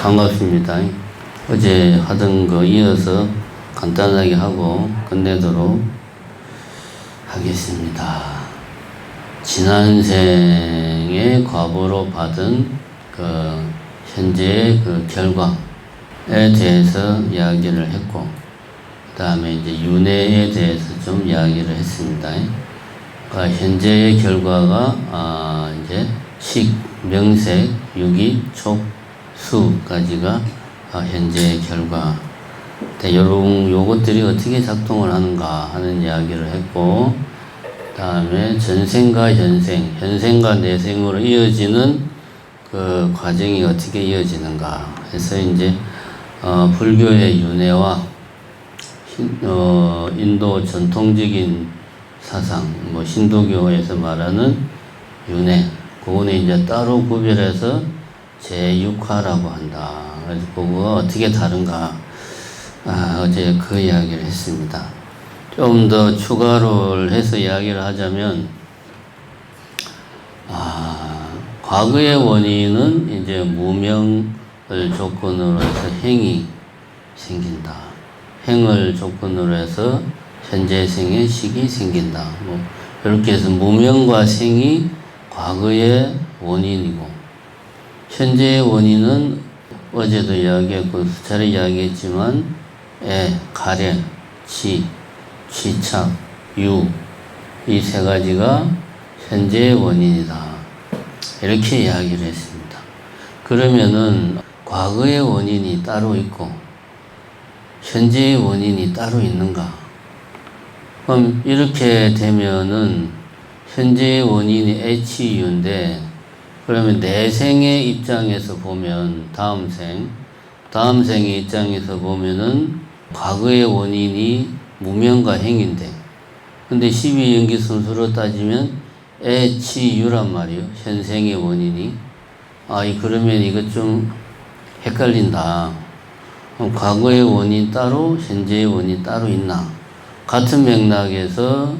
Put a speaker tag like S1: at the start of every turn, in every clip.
S1: 반갑습니다. 어제 하던 거 이어서 간단하게 하고 끝내도록 하겠습니다. 지난 생에 과보로 받은 현재의 결과에 대해서 이야기를 했고, 그 다음에 이제 윤회에 대해서 좀 이야기를 했습니다. 그러니까 현재의 결과가 이제 식, 명색, 유기, 촉, 수까지가 현재의 결과. 요것들이 어떻게 작동을 하는가 하는 이야기를 했고, 그 다음에 전생과 현생, 현생과 내생으로 이어지는 그 과정이 어떻게 이어지는가 해서 이제 불교의 윤회와 인도 전통적인 사상, 신도교에서 말하는 윤회, 그거는 이제 따로 구별해서 제6화라고 한다. 그래서 그거가 어떻게 다른가, 어제 그 이야기를 했습니다. 좀 더 추가를 해서 이야기를 하자면, 과거의 원인은 이제 무명을 조건으로 해서 행이 생긴다. 행을 조건으로 해서 현재 생의 식이 생긴다. 이렇게 해서 무명과 생이 과거의 원인이고, 현재의 원인은 어제도 이야기했고 수차례 이야기했지만 가래, 지, 취착, 유, 이 세 가지가 현재의 원인이다. 이렇게 이야기를 했습니다. 그러면은 과거의 원인이 따로 있고 현재의 원인이 따로 있는가? 그럼 이렇게 되면은 현재의 원인이 H유인데, 그러면 내생의 입장에서 보면 다음 생의 입장에서 보면은 과거의 원인이 무명과 행인데, 근데 12연기 순서로 따지면 H유란 말이에요. 현생의 원인이. 그러면 이거 좀 헷갈린다. 그럼 과거의 원인 따로, 현재의 원인 따로 있나? 같은 맥락에서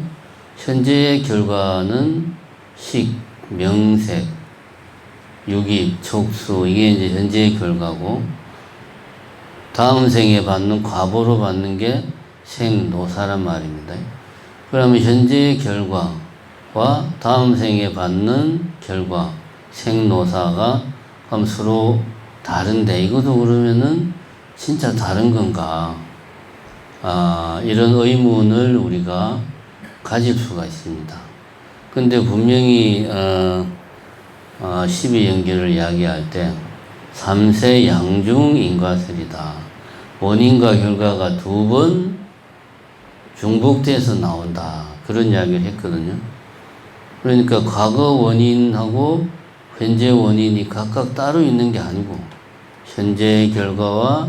S1: 현재의 결과는 식, 명색, 유기, 촉수, 이게 이제 현재의 결과고, 다음 생에 받는, 과보로 받는 게 생노사란 말입니다. 그러면 현재의 결과와 다음 생에 받는 결과, 생노사가 그럼 서로 다른데, 이것도 그러면은 진짜 다른 건가? 이런 의문을 우리가 가질 수가 있습니다. 근데 분명히 12연계를 이야기할 때 3세 양중 인과설이다. 원인과 결과가 두 번 중복돼서 나온다. 그런 이야기를 했거든요. 그러니까 과거 원인하고 현재 원인이 각각 따로 있는 게 아니고 현재의 결과와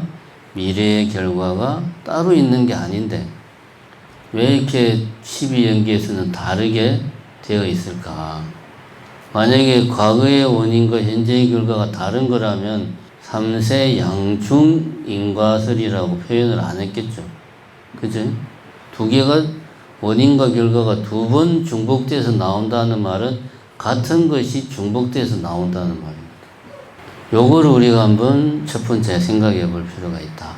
S1: 미래의 결과가 따로 있는 게 아닌데 왜 이렇게 12연계에서는 다르게 되어 있을까? 만약에 과거의 원인과 현재의 결과가 다른 거라면 3세 양중 인과설이라고 표현을 안 했겠죠. 그죠? 두 개가 원인과 결과가 두 번 중복돼서 나온다는 말은 같은 것이 중복돼서 나온다는 말입니다. 요거를 우리가 한번 첫 번째 생각해 볼 필요가 있다.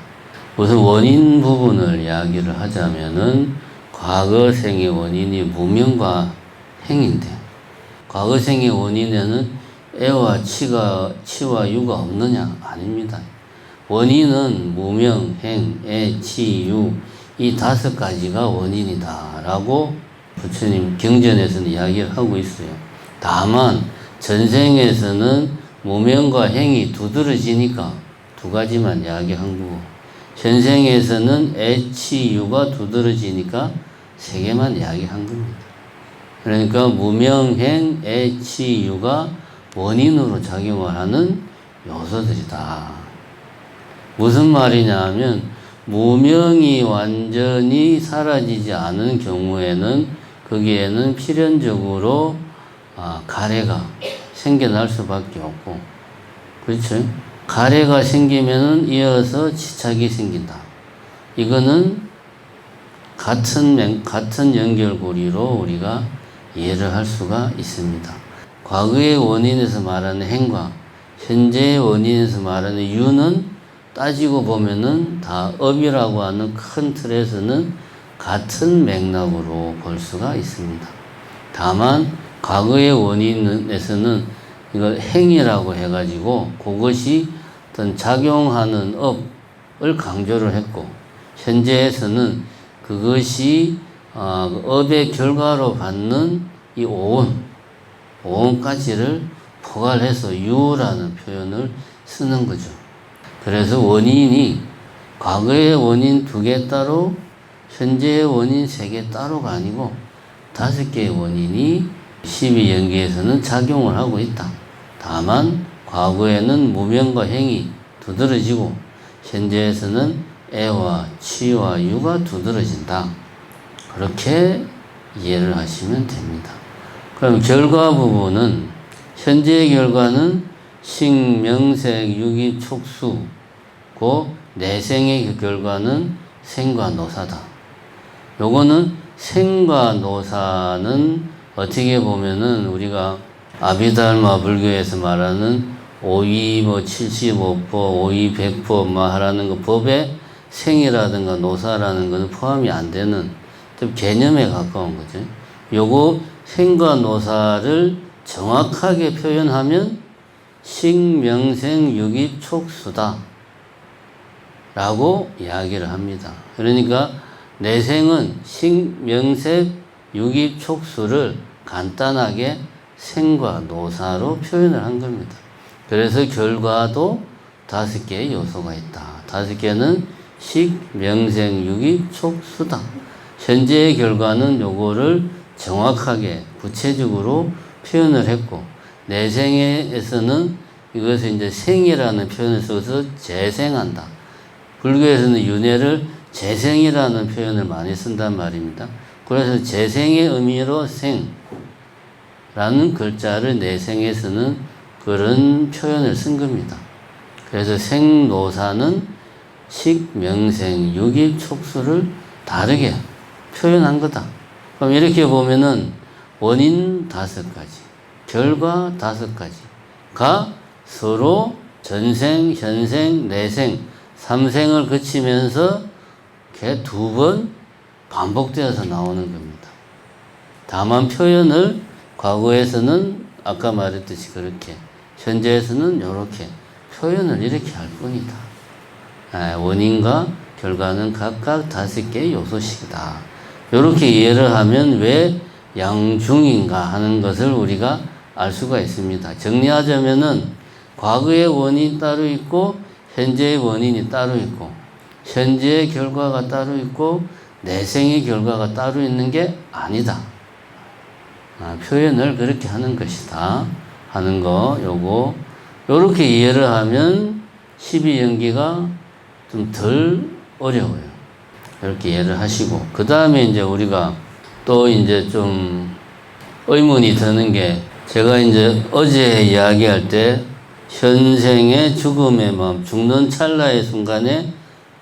S1: 우선 원인 부분을 이야기를 하자면은 과거 생의 원인이 무명과 행인데, 과거 생의 원인에는 애와 치와 유가 없느냐? 아닙니다. 원인은 무명, 행, 애, 치, 유, 이 5가지가 원인이다 라고 부처님 경전에서는 이야기를 하고 있어요. 다만 전생에서는 무명과 행이 두드러지니까 2가지만 이야기한 거고, 현생에서는 애, 치, 유가 두드러지니까 3개만 이야기한 겁니다. 그러니까 무명행, 애, 치, 유가 원인으로 작용을 하는 요소들이다. 무슨 말이냐 하면 무명이 완전히 사라지지 않은 경우에는 거기에는 필연적으로 가래가 생겨날 수밖에 없고, 그렇죠? 가래가 생기면은 이어서 지착이 생긴다. 이거는 같은 연결고리로 우리가 이해를 할 수가 있습니다. 과거의 원인에서 말하는 행과 현재의 원인에서 말하는 유는 따지고 보면은 다 업이라고 하는 큰 틀에서는 같은 맥락으로 볼 수가 있습니다. 다만 과거의 원인에서는 이걸 행위라고 해가지고 그것이 어떤 작용하는 업을 강조를 했고, 현재에서는 그것이 업의 결과로 받는 이 오온까지를 포괄해서 유라는 표현을 쓰는 거죠. 그래서 원인이 과거의 원인 2개 따로, 현재의 원인 3개 따로가 아니고 5개의 원인이 12연기에서는 작용을 하고 있다. 다만 과거에는 무명과 행이 두드러지고 현재에서는 애와 치와 유가 두드러진다. 그렇게 이해를 하시면 됩니다. 그럼 결과 부분은 현재의 결과는 식명색 유기 촉수고 내생의 결과는 생과 노사다. 요거는 생과 노사는 어떻게 보면은 우리가 아비달마 불교에서 말하는 오이 75법, 오이 100법 하라는 그 법에 생이라든가 노사라는 것은 포함이 안 되는 좀 개념에 가까운 거죠. 요거 생과 노사를 정확하게 표현하면 식명생 유기 촉수다 라고 이야기를 합니다. 그러니까 내생은 식명색 유기 촉수를 간단하게 생과 노사로 표현을 한 겁니다. 그래서 결과도 5개의 요소가 있다. 5개는 식, 명생, 유기, 촉수다. 현재의 결과는 요거를 정확하게 구체적으로 표현을 했고, 내생에서는 이것을 이제 생이라는 표현을 써서 재생한다. 불교에서는 윤회를 재생이라는 표현을 많이 쓴단 말입니다. 그래서 재생의 의미로 생라는 글자를 내생에서는 그런 표현을 쓴 겁니다. 그래서 생노사는 식, 명생, 유기, 촉수를 다르게 표현한 거다. 그럼 이렇게 보면은 원인 5가지, 결과 5가지가 서로 전생, 현생, 내생, 3생을 거치면서 이렇게 2번 반복되어서 나오는 겁니다. 다만 표현을 과거에서는 아까 말했듯이 그렇게, 현재에서는 이렇게 표현을 이렇게 할 뿐이다. 원인과 결과는 각각 5개의 요소씩이다. 이렇게 이해를 하면 왜 양중인가 하는 것을 우리가 알 수가 있습니다. 정리하자면은 과거의 원인이 따로 있고 현재의 원인이 따로 있고 현재의 결과가 따로 있고 내생의 결과가 따로 있는 게 아니다. 표현을 그렇게 하는 것이다 하는 거, 요렇게 이해를 하면 12연기가 좀 덜 어려워요. 이렇게 이해를 하시고, 그 다음에 이제 우리가 또 이제 좀 의문이 드는 게, 제가 이제 어제 이야기할 때 현생의 죽음의 마음, 죽는 찰나의 순간에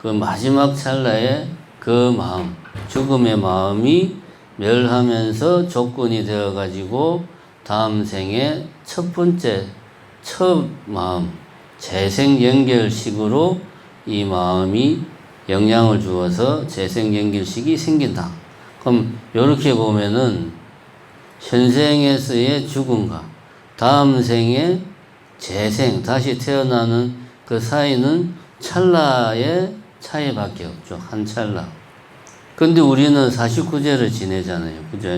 S1: 그 마지막 찰나의 그 마음, 죽음의 마음이 멸하면서 조건이 되어 가지고 다음 생에 첫 마음, 재생 연결식으로 이 마음이 영향을 주어서 재생 연결식이 생긴다. 그럼 이렇게 보면은 현생에서의 죽음과 다음 생의 재생, 다시 태어나는 그 사이는 찰나의 차이밖에 없죠. 한 찰나. 근데 우리는 49제를 지내잖아요. 그죠?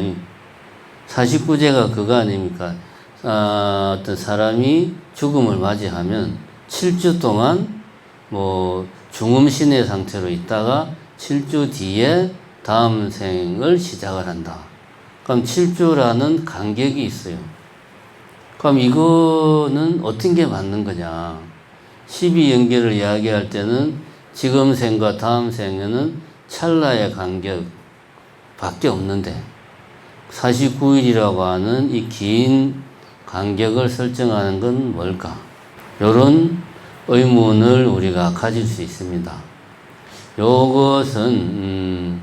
S1: 49제가 그거 아닙니까? 어떤 사람이 죽음을 맞이하면 7주 동안 중음신의 상태로 있다가 7주 뒤에 다음 생을 시작을 한다. 그럼 7주라는 간격이 있어요. 그럼 이거는 어떤 게 맞는 거냐? 12연계를 이야기할 때는 지금 생과 다음 생에는 찰나의 간격 밖에 없는데 49일이라고 하는 이 긴 간격을 설정하는 건 뭘까? 이런 의문을 우리가 가질 수 있습니다. 요것은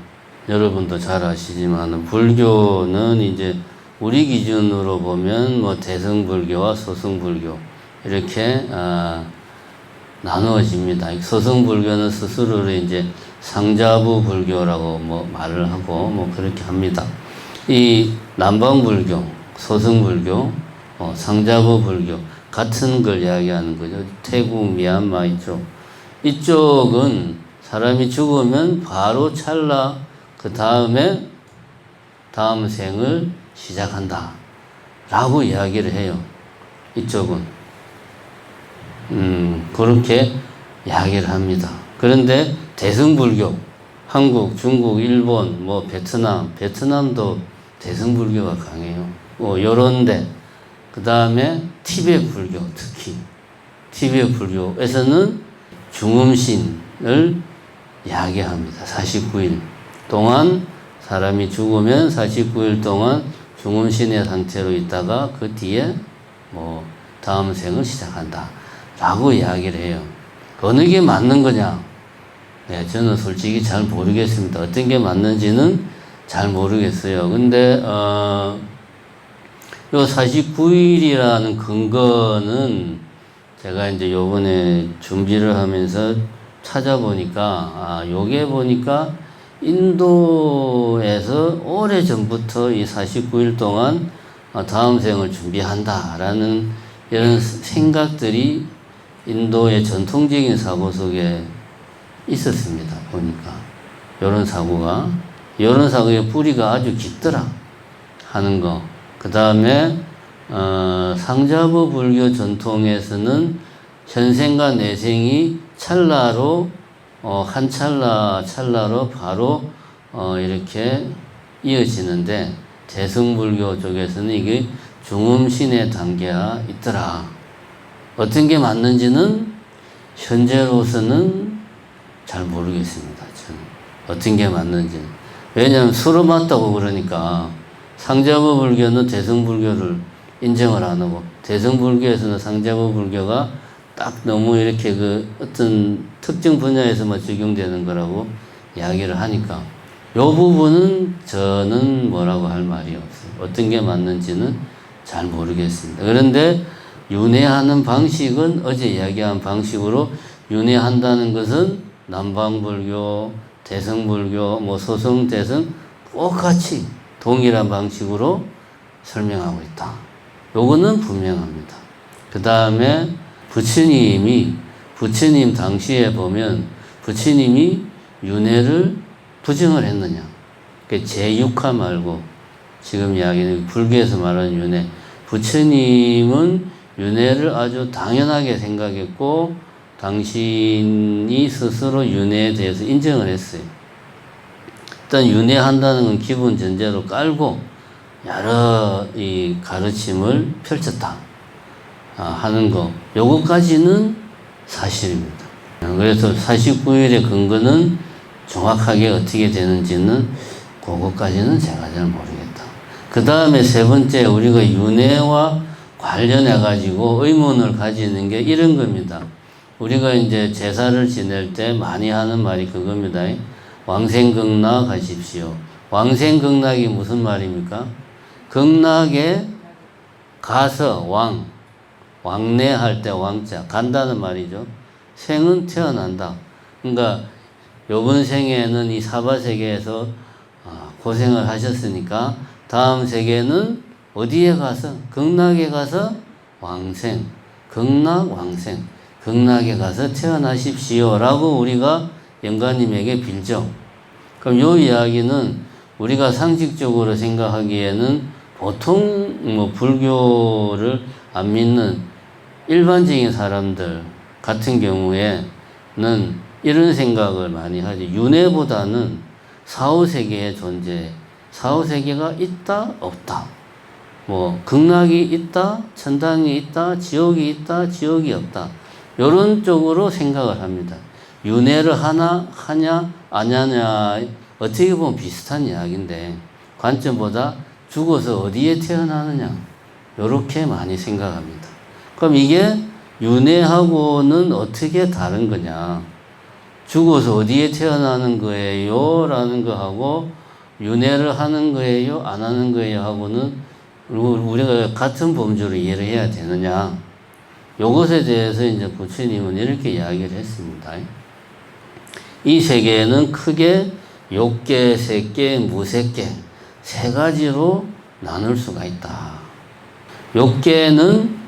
S1: 여러분도 잘 아시지만 불교는 이제 우리 기준으로 보면 대승불교와 소승불교 이렇게 나누어집니다. 서승불교는 스스로를 이제 상자부 불교라고 뭐 말을 하고 뭐 그렇게 합니다. 이 남방불교, 서승불교, 상자부 불교 같은 걸 이야기하는 거죠. 태국, 미얀마 이쪽은 사람이 죽으면 바로 찰나 그 다음에 다음 생을 시작한다 라고 이야기를 해요. 이쪽은 그렇게 이야기를 합니다. 그런데 대승불교, 한국, 중국, 일본, 뭐 베트남도 대승불교가 강해요. 요런데 그 다음에 티베트 불교, 특히 티베트 불교에서는 중음신을 이야기합니다. 49일 동안 사람이 죽으면 49일 동안 중음신의 상태로 있다가 그 뒤에 뭐 다음 생을 시작한다 라고 이야기를 해요. 어느 게 맞는 거냐? 네, 저는 솔직히 잘 모르겠습니다. 어떤 게 맞는지는 잘 모르겠어요. 근데 요 49일이라는 근거는 제가 이제 요번에 준비를 하면서 찾아보니까 요게 보니까 인도에서 오래전부터 이 49일 동안 다음 생을 준비한다라는 이런 생각들이 인도의 전통적인 사고 속에 있었습니다. 보니까 이런 사고의 뿌리가 아주 깊더라 하는 거. 그 다음에 상자부 불교 전통에서는 현생과 내생이 찰나로 한 찰나로 바로 이렇게 이어지는데 대승불교 쪽에서는 이게 중음신의 단계가 있더라. 어떤 게 맞는지는 현재로서는 잘 모르겠습니다. 저는 어떤 게 맞는지는. 왜냐하면 서로 맞다고 그러니까 상자부 불교는 대승불교를 인정을 안 하고 대승불교에서는 상자부 불교가 딱 너무 이렇게 그 어떤 특정 분야에서만 적용되는 거라고 이야기를 하니까 요 부분은 저는 뭐라고 할 말이 없어요. 어떤 게 맞는지는 잘 모르겠습니다. 그런데 윤회하는 방식은 어제 이야기한 방식으로 윤회한다는 것은 남방불교, 대승불교, 뭐 소승, 대승 똑같이 동일한 방식으로 설명하고 있다. 요거는 분명합니다. 그 다음에 부처님 당시에 보면 부처님이 윤회를 부정을 했느냐. 제6화 말고 지금 이야기는 불교에서 말하는 윤회. 부처님은 윤회를 아주 당연하게 생각했고 당신이 스스로 윤회에 대해서 인정을 했어요. 일단 윤회한다는 건 기본 전제로 깔고 여러 이 가르침을 펼쳤다 하는 거. 요거까지는 사실입니다. 그래서 49일의 근거는 정확하게 어떻게 되는지는 그거까지는 제가 잘 모르겠다. 그 다음에 세 번째 우리가 윤회와 관련해 가지고 의문을 가지는 게 이런 겁니다. 우리가 이제 제사를 지낼 때 많이 하는 말이 그겁니다. 왕생극락 하십시오. 왕생극락이 무슨 말입니까? 극락에 가서 왕래할 때 왕자 간다는 말이죠. 생은 태어난다. 그러니까 요번 생에는 이 사바세계에서 고생을 하셨으니까 다음 세계는 어디에 가서 극락에 가서 왕생, 극락 왕생, 극락에 가서 태어나십시오 라고 우리가 영가님에게 빌죠. 그럼 요 이야기는 우리가 상식적으로 생각하기에는 보통 뭐 불교를 안 믿는 일반적인 사람들 같은 경우에는 이런 생각을 많이 하지. 윤회보다는 사후세계의 존재, 사후세계가 있다 없다, 뭐 극락이 있다, 천당이 있다, 지옥이 있다, 지옥이 없다, 이런 쪽으로 생각을 합니다. 윤회를 하냐 안 하냐 어떻게 보면 비슷한 이야기인데 관점보다 죽어서 어디에 태어나느냐 이렇게 많이 생각합니다. 그럼 이게 윤회하고는 어떻게 다른 거냐? 죽어서 어디에 태어나는 거예요? 라는 거하고 윤회를 하는 거예요? 안 하는 거예요? 하고는 우리가 같은 범주로 이해를 해야 되느냐? 요것에 대해서 이제 부처님은 이렇게 이야기를 했습니다. 이 세계는 크게 욕계, 색계, 무색계 세 가지로 나눌 수가 있다. 욕계는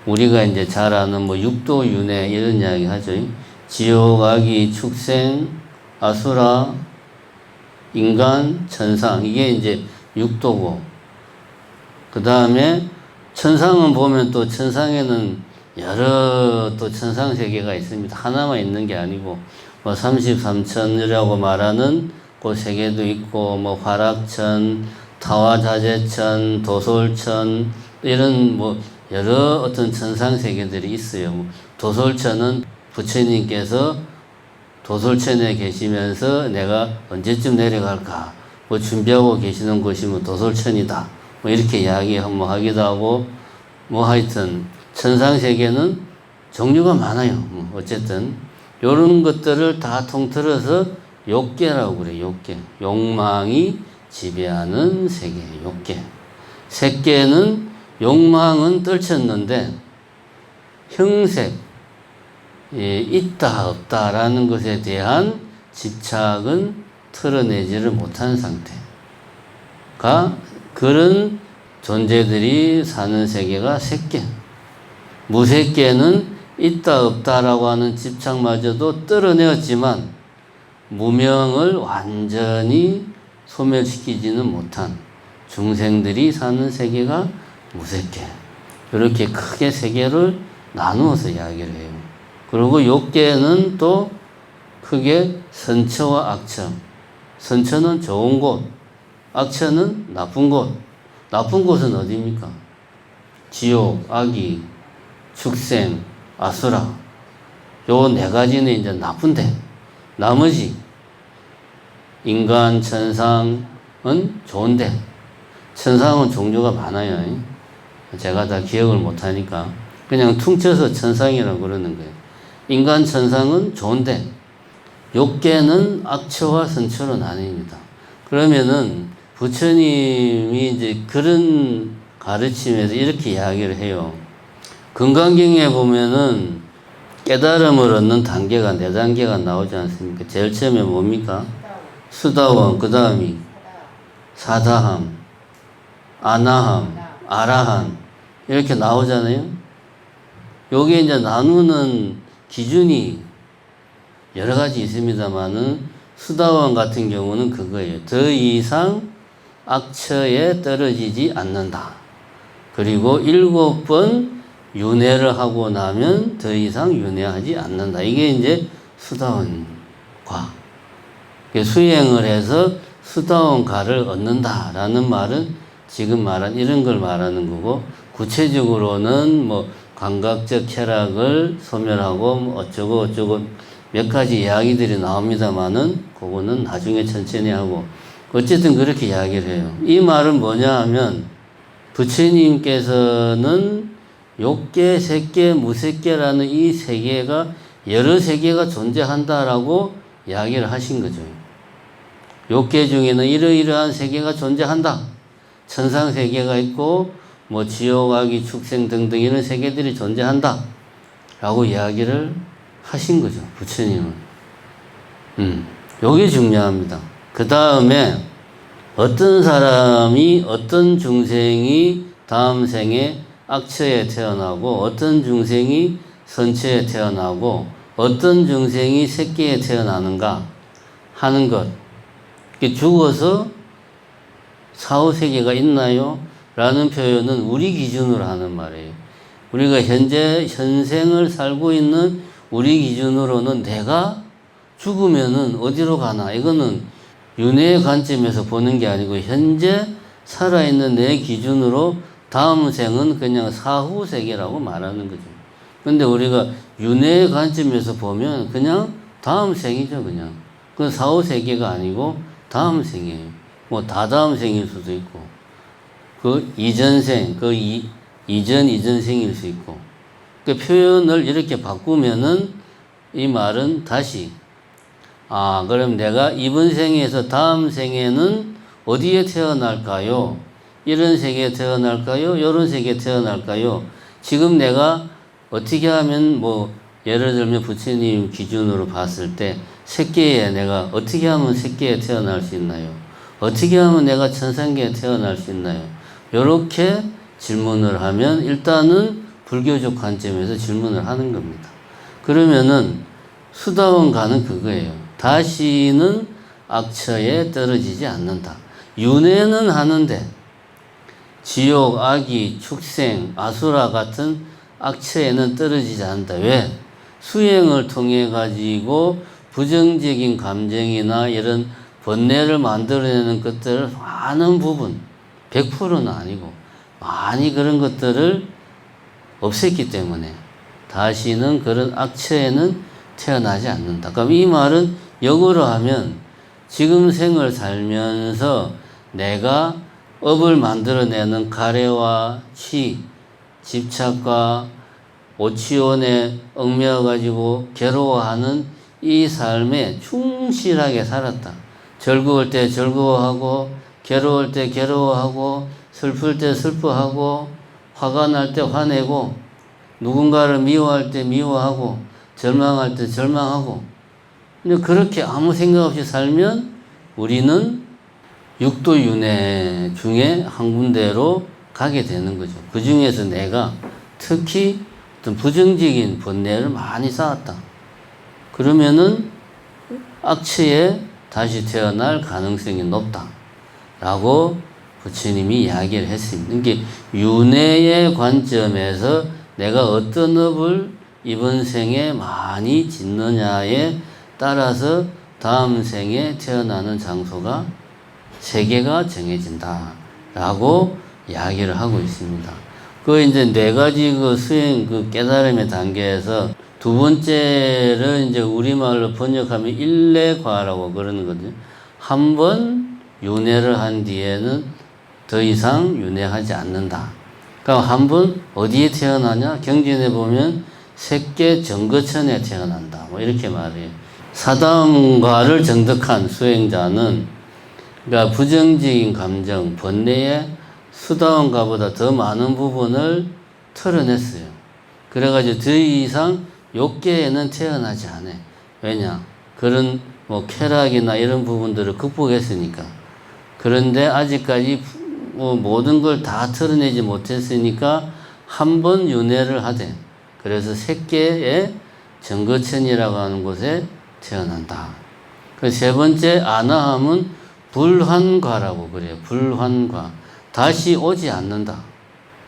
S1: 우리가 이제 잘 아는 뭐 육도, 윤회 이런 이야기 하죠. 지옥, 악이, 축생, 아수라, 인간, 천상 이게 이제 육도고, 그 다음에 천상은 보면 또 천상에는 여러 또 천상 세계가 있습니다. 하나만 있는 게 아니고 뭐 33천이라고 말하는 그 세계도 있고, 뭐 화락천, 타화자재천, 도솔천 이런 뭐 여러 어떤 천상 세계들이 있어요. 도솔천은 부처님께서 도솔천에 계시면서 내가 언제쯤 내려갈까 뭐 준비하고 계시는 곳이 뭐 도솔천이다 뭐 이렇게 이야기 한번 하기도 하고, 뭐 하여튼 천상 세계는 종류가 많아요. 뭐 어쨌든 이런 것들을 다 통틀어서 욕계라고 그래요. 욕계. 욕망이 지배하는 세계, 욕계. 색계는 욕망은 떨쳤는데 형색, 있다 없다라는 것에 대한 집착은 털어내지를 못한 상태가, 그런 존재들이 사는 세계가 색계. 무색계는 있다 없다라고 하는 집착마저도 떨어내었지만 무명을 완전히 소멸시키지는 못한 중생들이 사는 세계가 무색계. 이렇게 크게 세계를 나누어서 이야기를 해요. 그리고 욕계는 또 크게 선처와 악처. 선처는 좋은 곳, 악처는 나쁜 곳. 나쁜 곳은 어디입니까? 지옥, 악이, 축생, 아수라. 요 네 가지는 이제 나쁜데, 나머지 인간, 천상은 좋은데, 천상은 종류가 많아요. 제가 다 기억을 못하니까 그냥 퉁쳐서 천상이라고 그러는 거예요. 인간, 천상은 좋은데 욕계는 악처와 선처로 나뉩니다. 그러면은 부처님이 이제 그런 가르침에서 이렇게 이야기를 해요. 금강경에 보면은 깨달음을 얻는 단계가 4단계가 나오지 않습니까? 제일 처음에 뭡니까? 수다원, 그 다음이 사다함, 아나함, 아라함 이렇게 나오잖아요. 여기에 이제 나누는 기준이 여러 가지 있습니다만은 수다원 같은 경우는 그거예요. 더 이상 악처에 떨어지지 않는다. 그리고 7번 윤회를 하고 나면 더 이상 윤회하지 않는다. 이게 이제 수다원과 수행을 해서 수다원가를 얻는다라는 말은 지금 말한 이런 걸 말하는 거고, 구체적으로는 뭐 감각적 쾌락을 소멸하고 뭐 어쩌고 몇 가지 이야기들이 나옵니다만은 그거는 나중에 천천히 하고, 어쨌든 그렇게 이야기를 해요. 이 말은 뭐냐 하면 부처님께서는 욕계, 색계, 무색계라는 이 세계가 여러 세계가 존재한다라고 이야기를 하신 거죠. 욕계 중에는 이러이러한 세계가 존재한다. 천상 세계가 있고 뭐 지옥, 악이, 축생 등등 이런 세계들이 존재한다 라고 이야기를 하신 거죠, 부처님은. 요게 중요합니다. 그 다음에 어떤 사람이, 어떤 중생이 다음 생에 악처에 태어나고 어떤 중생이 선처에 태어나고 어떤 중생이 색계에 태어나는가 하는 것, 죽어서 사후세계가 있나요? 라는 표현은 우리 기준으로 하는 말이에요. 우리가 현생을 살고 있는 우리 기준으로는 내가 죽으면은 어디로 가나? 이거는 윤회의 관점에서 보는 게 아니고 현재 살아있는 내 기준으로 다음 생은 그냥 사후세계라고 말하는 거죠. 근데 우리가 윤회의 관점에서 보면 그냥 다음 생이죠, 그냥. 그건 사후세계가 아니고 다음 생이에요. 뭐 다다음 생일 수도 있고, 그 이전생, 그 이전 생일 수 있고. 그 표현을 이렇게 바꾸면은 이 말은 다시, 그럼 내가 이번 생에서 다음 생에는 어디에 태어날까요? 이런 세계에 태어날까요? 이런 세계에 태어날까요? 지금 내가 어떻게 하면 뭐 예를 들면 부처님 기준으로 봤을 때 새끼에 내가 어떻게 하면 새끼에 태어날 수 있나요? 어떻게 하면 내가 천상계에 태어날 수 있나요? 요렇게 질문을 하면 일단은 불교적 관점에서 질문을 하는 겁니다. 그러면은 수다원가는 그거예요. 다시는 악처에 떨어지지 않는다. 윤회는 하는데 지옥, 악이, 축생, 아수라 같은 악처에는 떨어지지 않는다. 왜? 수행을 통해 가지고 부정적인 감정이나 이런 번뇌를 만들어내는 것들을 많은 부분, 100%는 아니고 많이 그런 것들을 없앴기 때문에 다시는 그런 악처에는 태어나지 않는다. 그럼 이 말은 역으로 하면 지금 생을 살면서 내가 업을 만들어내는 가래와 취, 집착과 오치원에 얽매여가지고 괴로워하는 이 삶에 충실하게 살았다. 즐거울 때 즐거워하고, 괴로울 때 괴로워하고, 슬플 때 슬퍼하고, 화가 날 때 화내고, 누군가를 미워할 때 미워하고, 절망할 때 절망하고. 근데 그렇게 아무 생각 없이 살면 우리는 육도윤회 중에 한 군데로 가게 되는 거죠. 그 중에서 내가 특히 어떤 부정적인 번뇌를 많이 쌓았다. 그러면은 악취에 다시 태어날 가능성이 높다. 라고 부처님이 이야기를 했습니다. 이게 윤회의 관점에서 내가 어떤 업을 이번 생에 많이 짓느냐에 따라서 다음 생에 태어나는 장소가 세계가 정해진다. 라고 이야기를 하고 있습니다. 그 이제 네 가지 그 수행 그 깨달음의 단계에서 두 번째를 이제 우리말로 번역하면 일례과라고 그러는 거거든요. 한 번 윤회를 한 뒤에는 더 이상 윤회하지 않는다. 그럼 한 번 어디에 태어나냐? 경전에 보면 색계 정거천에 태어난다. 뭐 이렇게 말해요. 사다음과를 정득한 수행자는 그러니까 부정적인 감정, 번뇌의 수다원가보다 더 많은 부분을 털어냈어요. 그래가지고 더 이상 욕계에는 태어나지 않아. 왜냐? 그런 뭐 쾌락이나 이런 부분들을 극복했으니까. 그런데 아직까지 뭐 모든 걸 다 털어내지 못했으니까 한 번 윤회를 하되, 그래서 색계의 정거천이라고 하는 곳에 태어난다. 그 세 번째 아나함은 불환과라고 그래요. 불환과. 다시 오지 않는다.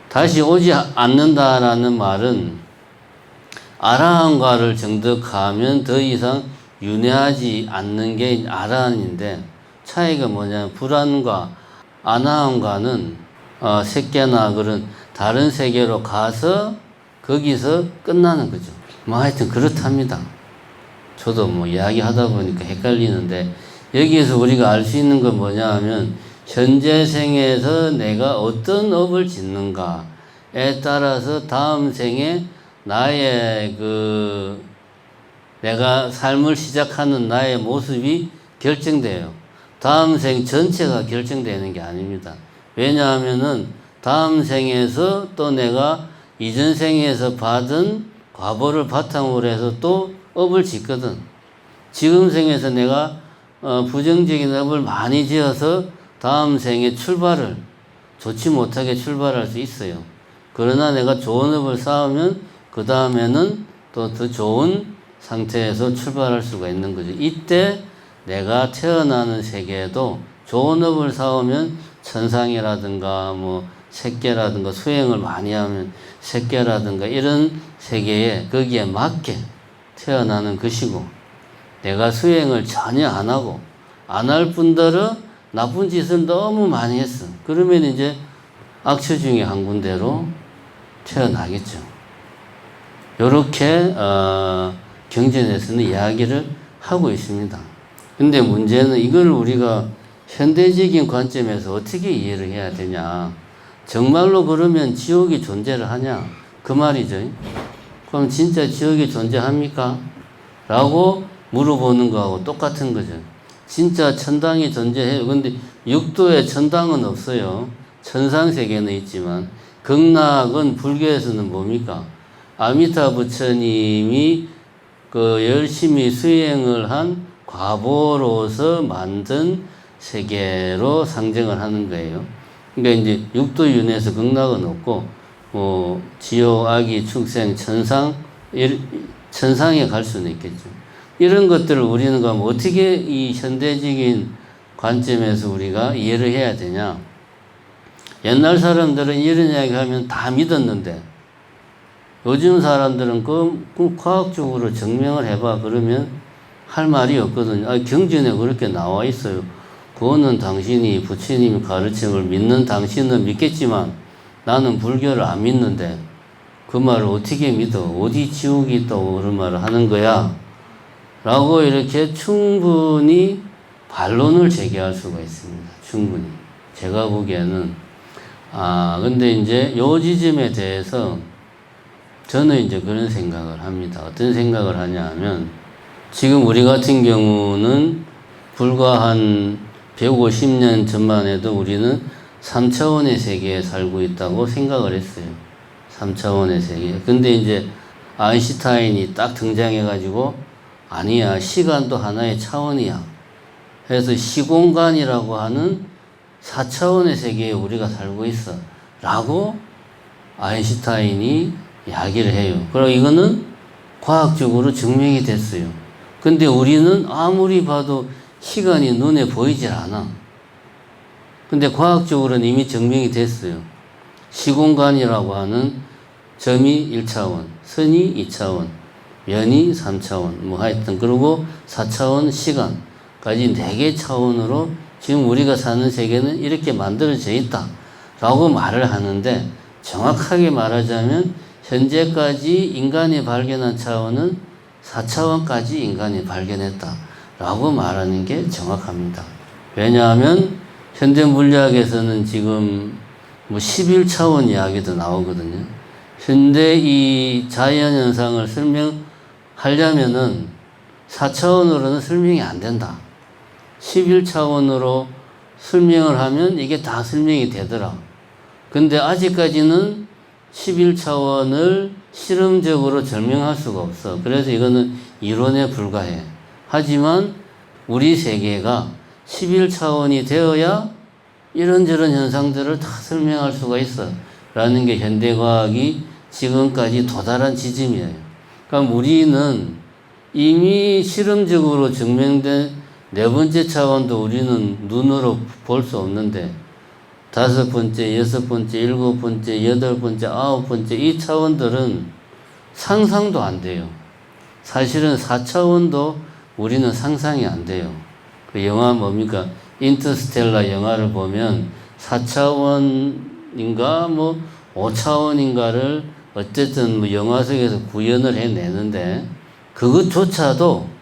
S1: 다시 오지 않는다라는 말은 아라한과를 정득하면 더 이상 윤회하지 않는 게 아라한인데, 차이가 뭐냐면 불환과 아나한과는 색계나 그런 다른 세계로 가서 거기서 끝나는 거죠. 뭐 하여튼 그렇답니다. 저도 뭐 이야기하다 보니까 헷갈리는데, 여기에서 우리가 알 수 있는 건 뭐냐 하면 현재 생에서 내가 어떤 업을 짓는가에 따라서 다음 생에 나의 내가 삶을 시작하는 나의 모습이 결정돼요. 다음 생 전체가 결정되는 게 아닙니다. 왜냐하면은 다음 생에서 또 내가 이전 생에서 받은 과보를 바탕으로 해서 또 업을 짓거든. 지금 생에서 내가 부정적인 업을 많이 지어서 다음 생에 출발을 좋지 못하게 출발할 수 있어요. 그러나 내가 좋은 업을 쌓으면 그 다음에는 또 더 좋은 상태에서 출발할 수가 있는 거죠. 이때 내가 태어나는 세계에도 좋은 업을 쌓으면 천상이라든가 뭐 색계라든가 수행을 많이 하면 색계라든가 이런 세계에 거기에 맞게 태어나는 것이고, 내가 수행을 전혀 안 하고 안 할 뿐더러 나쁜 짓을 너무 많이 했어. 그러면 이제 악처 중에 한 군데로 태어나겠죠. 요렇게 경전에서는 이야기를 하고 있습니다. 근데 문제는 이걸 우리가 현대적인 관점에서 어떻게 이해를 해야 되냐. 정말로 그러면 지옥이 존재를 하냐? 그 말이죠. 그럼 진짜 지옥이 존재합니까? 라고 물어보는 거하고 똑같은 거죠. 진짜 천당이 존재해요. 근데 육도에 천당은 없어요. 천상세계는 있지만, 극락은 불교에서는 뭡니까? 아미타 부처님이 그 열심히 수행을 한 과보로서 만든 세계로 상정을 하는 거예요. 그러니까 이제 육도윤회에서 극락은 없고, 지옥, 악이, 축생, 천상, 천상에 갈 수는 있겠죠. 이런 것들을 우리는 그럼 어떻게 이 현대적인 관점에서 우리가 이해를 해야 되냐? 옛날 사람들은 이런 이야기 하면 다 믿었는데, 요즘 사람들은 그 과학적으로 증명을 해봐. 그러면 할 말이 없거든요. 경전에 그렇게 나와 있어요. 그거는 당신이 부처님의 가르침을 믿는 당신은 믿겠지만 나는 불교를 안 믿는데 그 말을 어떻게 믿어? 어디 지옥이 있다고 그런 말을 하는 거야? 라고 이렇게 충분히 반론을 제기할 수가 있습니다. 충분히. 제가 보기에는. 근데 이제 요 지점에 대해서 저는 이제 그런 생각을 합니다. 어떤 생각을 하냐 하면, 지금 우리 같은 경우는 불과 한 150년 전만 해도 우리는 3차원의 세계에 살고 있다고 생각을 했어요. 3차원의 세계. 근데 이제 아인슈타인이 딱 등장해가지고, 아니야, 시간도 하나의 차원이야. 그래서 시공간이라고 하는 4차원의 세계에 우리가 살고 있어. 라고 아인슈타인이 이야기를 해요. 그리고 이거는 과학적으로 증명이 됐어요. 근데 우리는 아무리 봐도 시간이 눈에 보이질 않아. 근데 과학적으로는 이미 증명이 됐어요. 시공간이라고 하는 점이 1차원, 선이 2차원, 면이 3차원, 뭐 하여튼, 그리고 4차원 시간까지 4개 차원으로 지금 우리가 사는 세계는 이렇게 만들어져 있다. 라고 말을 하는데, 정확하게 말하자면 현재까지 인간이 발견한 차원은 4차원까지 인간이 발견했다 라고 말하는 게 정확합니다. 왜냐하면 현대 물리학에서는 지금 뭐 11차원 이야기도 나오거든요. 현대 이 자연현상을 설명하려면은 4차원으로는 설명이 안 된다. 11차원으로 설명을 하면 이게 다 설명이 되더라. 근데 아직까지는 11차원을 실험적으로 증명할 수가 없어. 그래서 이거는 이론에 불과해. 하지만 우리 세계가 11차원이 되어야 이런저런 현상들을 다 설명할 수가 있어. 라는 게 현대과학이 지금까지 도달한 지점이에요. 그러니까 우리는 이미 실험적으로 증명된 4번째 차원도 우리는 눈으로 볼 수 없는데, 5번째, 6번째, 7번째, 8번째, 9번째 이 차원들은 상상도 안 돼요. 사실은 4차원도 우리는 상상이 안 돼요. 그 영화 뭡니까? 인터스텔라 영화를 보면 4차원인가 뭐 5차원인가를 어쨌든 뭐 영화 속에서 구현을 해내는데, 그것조차도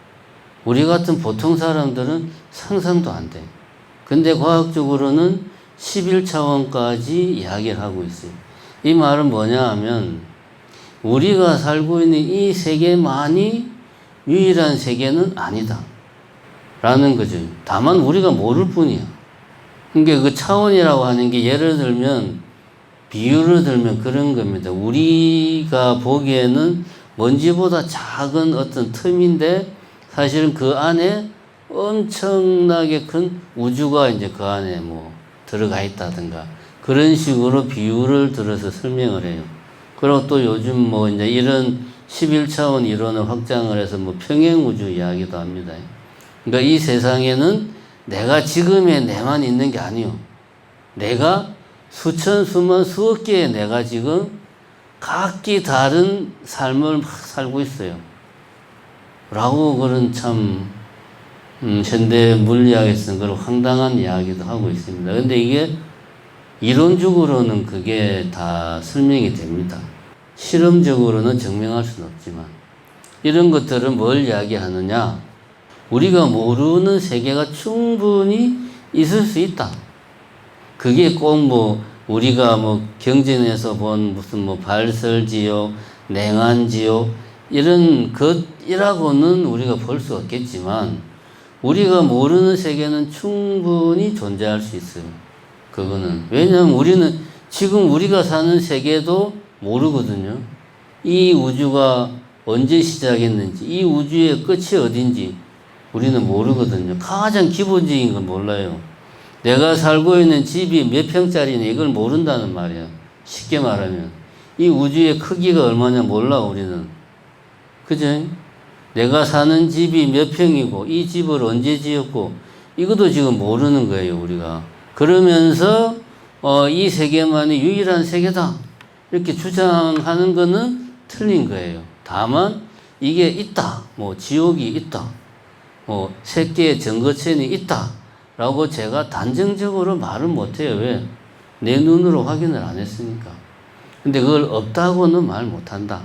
S1: 우리 같은 보통 사람들은 상상도 안 돼. 근데 과학적으로는 11차원까지 이야기를 하고 있어요. 이 말은 뭐냐 하면, 우리가 살고 있는 이 세계만이 유일한 세계는 아니다 라는 거죠. 다만 우리가 모를 뿐이야. 그러니까 그 차원이라고 하는 게, 예를 들면 비유를 들면 그런 겁니다. 우리가 보기에는 먼지보다 작은 어떤 틈인데 사실은 그 안에 엄청나게 큰 우주가 이제 그 안에 뭐 들어가 있다든가, 그런 식으로 비유를 들어서 설명을 해요. 그리고 또 요즘 뭐 이제 이런 11차원 이론을 확장을 해서 뭐 평행우주 이야기도 합니다. 그러니까 이 세상에는 내가 지금의 내만 있는 게 아니요. 내가 수천, 수만, 수억 개의 내가 지금 각기 다른 삶을 막 살고 있어요. 라고 그런 참, 현대 물리학에서는 그런 황당한 이야기도 하고 있습니다. 근데 이게 이론적으로는 그게 다 설명이 됩니다. 실험적으로는 증명할 수는 없지만. 이런 것들은 뭘 이야기하느냐? 우리가 모르는 세계가 충분히 있을 수 있다. 그게 꼭 뭐 우리가 뭐 경전에서 본 무슨 뭐 발설지옥, 냉한지옥 이런 것이라고는 우리가 볼 수 없겠지만, 우리가 모르는 세계는 충분히 존재할 수 있어요. 그거는. 왜냐하면 우리는 지금 우리가 사는 세계도 모르거든요. 이 우주가 언제 시작했는지, 이 우주의 끝이 어딘지 우리는 모르거든요. 가장 기본적인 건 몰라요. 내가 살고 있는 집이 몇 평짜리냐 이걸 모른다는 말이야. 쉽게 말하면. 이 우주의 크기가 얼마냐 몰라 우리는. 그죠? 내가 사는 집이 몇 평이고 이 집을 언제 지었고 이것도 지금 모르는 거예요 우리가. 그러면서 이 세계만이 유일한 세계다 이렇게 주장하는 거는 틀린 거예요. 다만 이게 있다, 뭐 지옥이 있다, 뭐 새끼의 증거체는 있다 라고 제가 단정적으로 말은 못해요. 왜? 내 눈으로 확인을 안 했으니까. 근데 그걸 없다고는 말 못한다.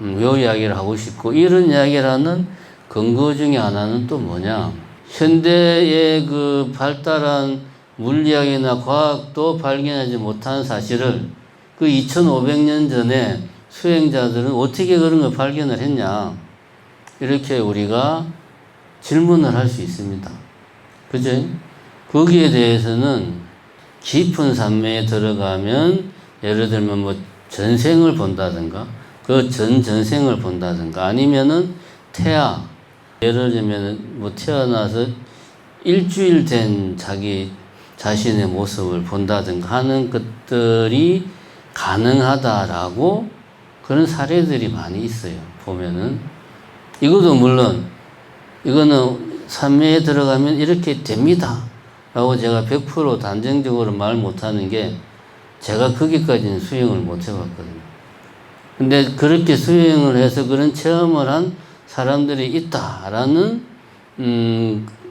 S1: 요 이야기를 하고 싶고, 이런 이야기를 하는 근거 중에 하나는 또 뭐냐. 현대의 그 발달한 물리학이나 과학도 발견하지 못한 사실을 그 2500년 전에 수행자들은 어떻게 그런 걸 발견을 했냐. 이렇게 우리가 질문을 할 수 있습니다. 그죠? 거기에 대해서는 깊은 산매에 들어가면 예를 들면 뭐 전생을 본다든가 그 전생을 본다든가 아니면은 태아 예를 들면 뭐 태어나서 일주일 된 자기 자신의 모습을 본다든가 하는 것들이 가능하다라고 그런 사례들이 많이 있어요. 보면은 이것도 물론 이거는 산매에 들어가면 이렇게 됩니다 라고 제가 100% 단정적으로 말 못하는 게 제가 거기까지는 수행을 못 해봤거든요. 근데 그렇게 수행을 해서 그런 체험을 한 사람들이 있다라는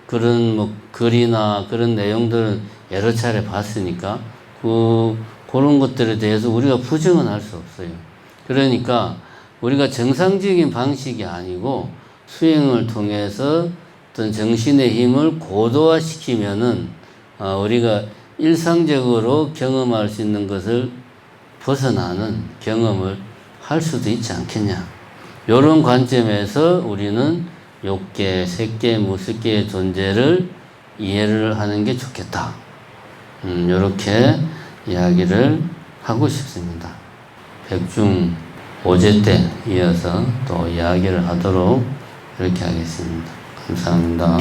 S1: 그런 뭐 글이나 그런 내용들을 여러 차례 봤으니까 그런 것들에 대해서 우리가 부정은 할 수 없어요. 그러니까 우리가 정상적인 방식이 아니고 수행을 통해서 어떤 정신의 힘을 고도화시키면은 우리가 일상적으로 경험할 수 있는 것을 벗어나는 경험을 할 수도 있지 않겠냐. 이런 관점에서 우리는 6개, 3개, 무수개의 존재를 이해를 하는 게 좋겠다. 이렇게 이야기를 하고 싶습니다. 백중 5제 때 이어서 또 이야기를 하도록 이렇게 하겠습니다. 감사합니다.